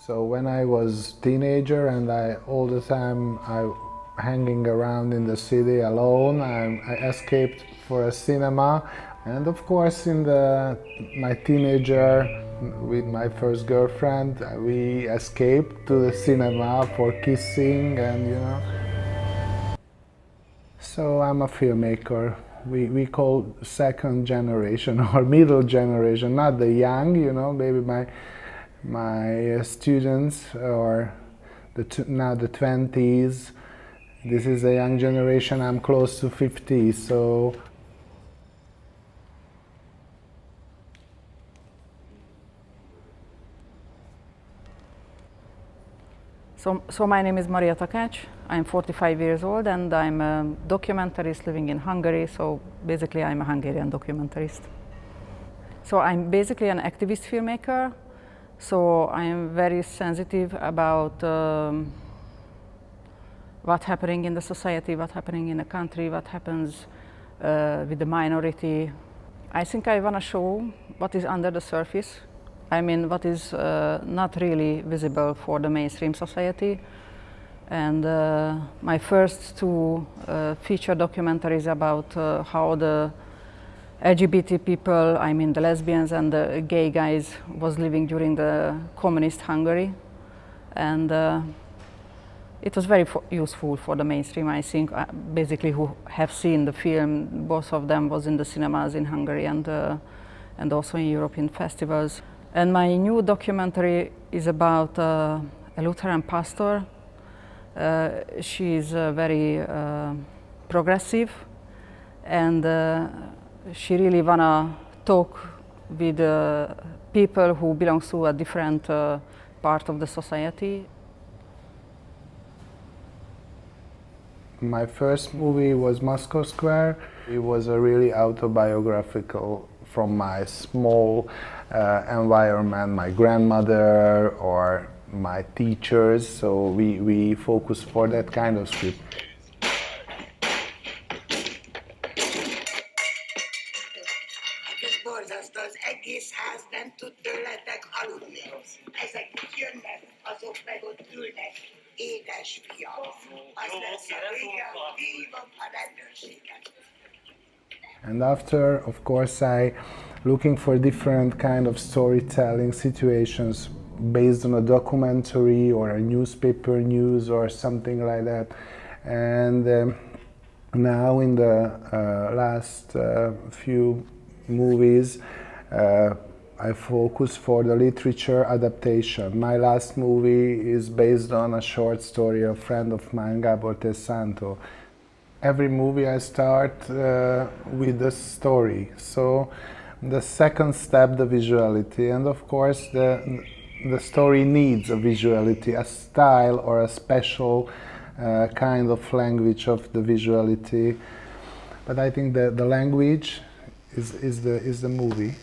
So when I was teenager and all the time I hanging around in the city alone, I escaped for a cinema, and of course my teenager with my first girlfriend, we escaped to the cinema for kissing and So I'm a filmmaker. We call second generation or middle generation, not the young, maybe my students or now the 20s. This is a young generation. I'm close to 50, so. So my name is Maria Takacs. I'm 45 years old and I'm a documentarist living in Hungary. So basically I'm a Hungarian documentarist. So I'm basically an activist filmmaker. So I'm very sensitive about what's happening in the society, what's happening in the country, what happens with the minority. I think I want to show what is under the surface. I mean, what is not really visible for the mainstream society. And my first two feature documentaries about how the LGBT people, I mean the lesbians and the gay guys, was living during the communist Hungary. And it was very useful for the mainstream, I think, basically who have seen the film. Both of them was in the cinemas in Hungary and also in European festivals. And my new documentary is about a Lutheran pastor. She is very progressive, and she really wanna talk with people who belong to a different part of the society. My first movie was Moscow Square. It was a really autobiographical from my small environment, my grandmother or my teachers, so we focus for that kind of script. Ez borzasztó, az egész ház nem tud tőletek aludni. Ezek jönnek, azok meg ott ülnek, édes fiam. Az lesz a vége, hívom a rendőrséget. And after, of course, I looking for different kind of storytelling situations based on a documentary or a newspaper news or something like that. And now in the last few movies, I focus for the literature adaptation. My last movie is based on a short story of a friend of mine, Gábor Santo. Every movie I start with the story. So the second step, the visuality, and of course the story needs a visuality, a style or a special kind of language of the visuality. But I think that the language is the movie.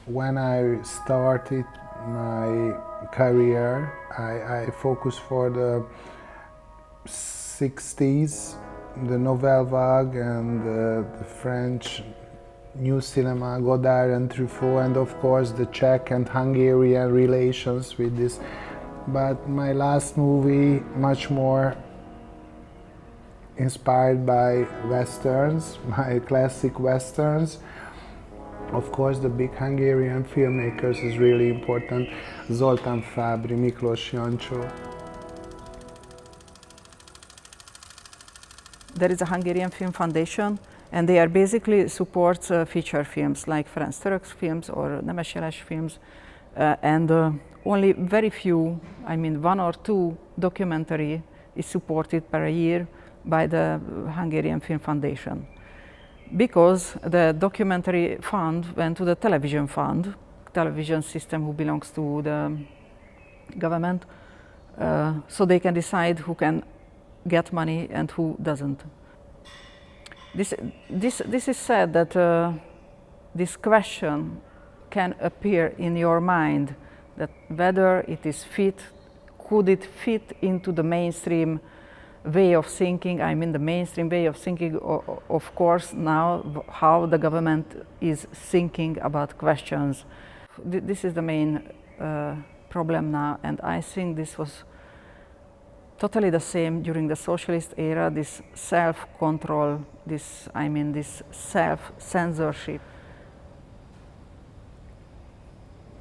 When I started my career, I focused for the 60s, the Nouvelle Vague and the French new cinema, Godard and Truffaut, and of course the Czech and Hungarian relations with this. But my last movie, much more inspired by westerns, my classic westerns. Of course, the big Hungarian filmmakers is really important. Zoltán Fábry, Miklós Jancsó. There is a Hungarian Film Foundation, and they are basically supports feature films like Ferenc Török's films or Nemes Jeles films, and only very few, I mean 1 or 2 documentary is supported per year by the Hungarian Film Foundation. because the documentary fund went to the television fund, television system who belongs to the government, so they can decide who can get money and who doesn't. This is said that this question can appear in your mind, that whether it is fit, could it fit into the mainstream way of thinking. I mean the mainstream way of thinking, of course, now how the government is thinking about questions. This is the main problem now, and I think this was totally the same during the socialist era, this self-control, this self-censorship.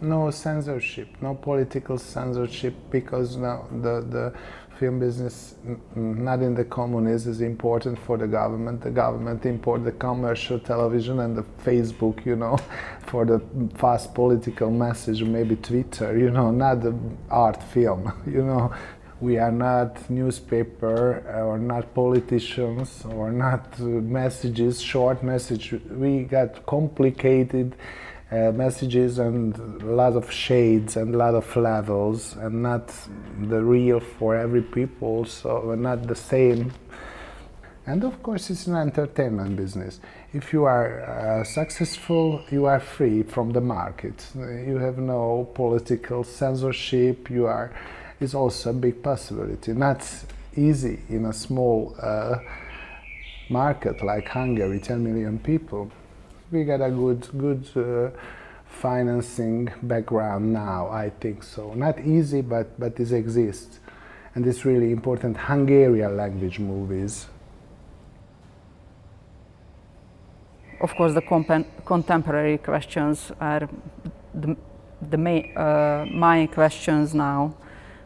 No censorship, no political censorship, because now the film business, not in the communism, is important for the government. The government import the commercial television and the Facebook, you know, for the fast political message, maybe Twitter, you know, not the art film, you know. We are not newspaper or not politicians or not messages, short message. We got complicated messages and a lot of shades and a lot of levels, and not the real for every people, so not the same. And of course it's an entertainment business. If you are successful, you are free from the market. You have no political censorship. Is also a big possibility. Not easy in a small market like Hungary, 10 million people. We got a good financing background now, I think so. Not easy, but it exists. And it's really important. Hungarian language movies. Of course, the contemporary questions are the main questions now.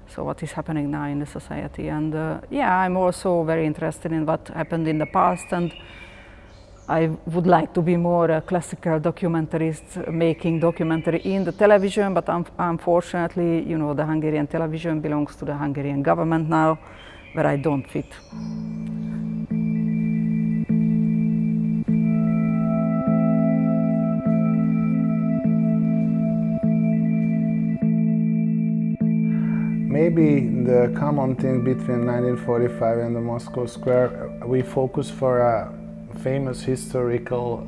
So what is happening now in the society, and yeah, I'm also very interested in what happened in the past, and I would like to be more a classical documentarist, making documentary in the television, but unfortunately, you know, the Hungarian television belongs to the Hungarian government now, where I don't fit. Maybe the common thing between 1945 and the Moscow Square, we focus for a famous historical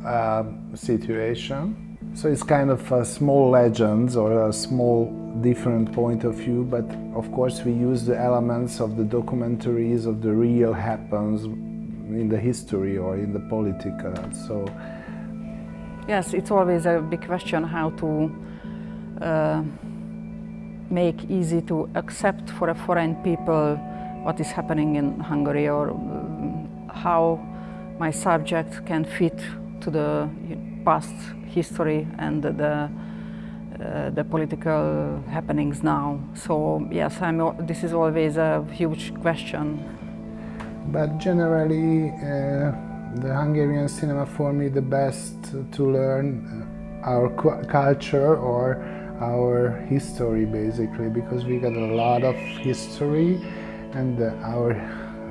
situation. So it's kind of a small legends or a small different point of view, but of course we use the elements of the documentaries of the real happens in the history or in the political. So yes, it's always a big question how to make easy to accept for a foreign people what is happening in Hungary, or how my subject can fit to the past history and the political happenings now. So yes, this is always a huge question. But generally, the Hungarian cinema for me the best to learn our culture or our history, basically, because we got a lot of history, and our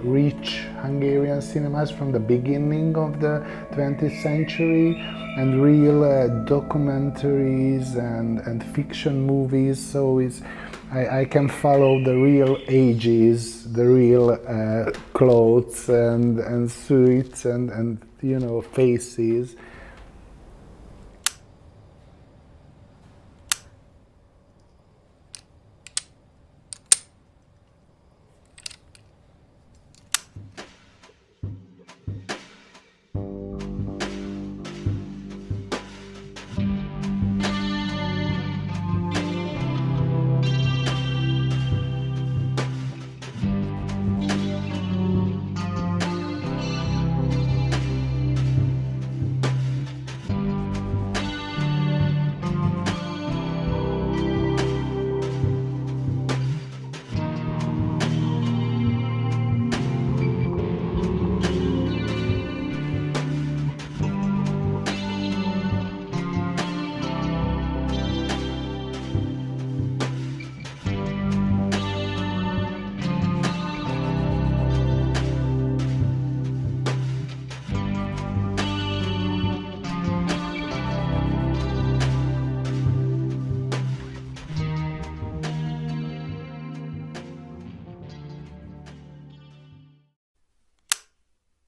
rich Hungarian cinemas from the beginning of the 20th century, and real documentaries and fiction movies. So I can follow the real ages, the real clothes and suits and you know, faces.